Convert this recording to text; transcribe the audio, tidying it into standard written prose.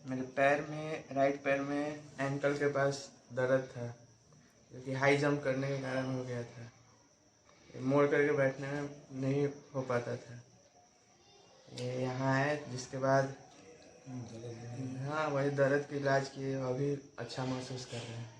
मेरे पैर में, राइट पैर में एंकल के पास दर्द था, जो कि हाई जंप करने के कारण हो गया था। मोड़ करके बैठने में नहीं हो पाता था। ये यहाँ आए, जिसके बाद हाँ वही दर्द के इलाज किए, अभी अच्छा महसूस कर रहे हैं।